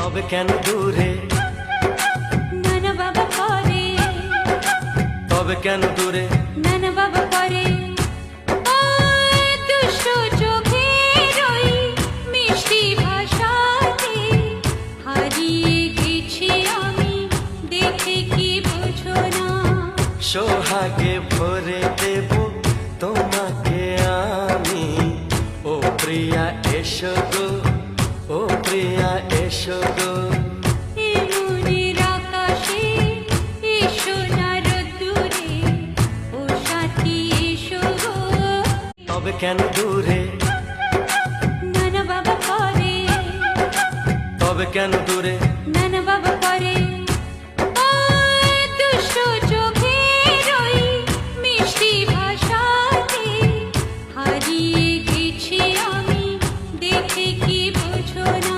তবে কেন দূরে নানা বাবা করে, তবে কেন দূরে নানা বাবা করে। ওই দুষ্টু চোখের ওই মিষ্টি ভাষাতে হারিয়ে গেছি আমি, দেখে কি বোঝো না। সোহাগে ভরে দেব তোমাকে আমি, ও প্রিয়া এসো গো, ও প্রিয়া এসো গো। এ মনের আকাশে এসো না রোদ্দুরে, ও সাথী এসো গো। তবে কেন দূরে নানা বাবা করে, তবে কেন দূরে নানা বাবা করে। ওই দুষ্টু চোখের ওই মিষ্টি ভাষাতে হারিয়ে গেছি আমি, দেখে কি বোঝো না।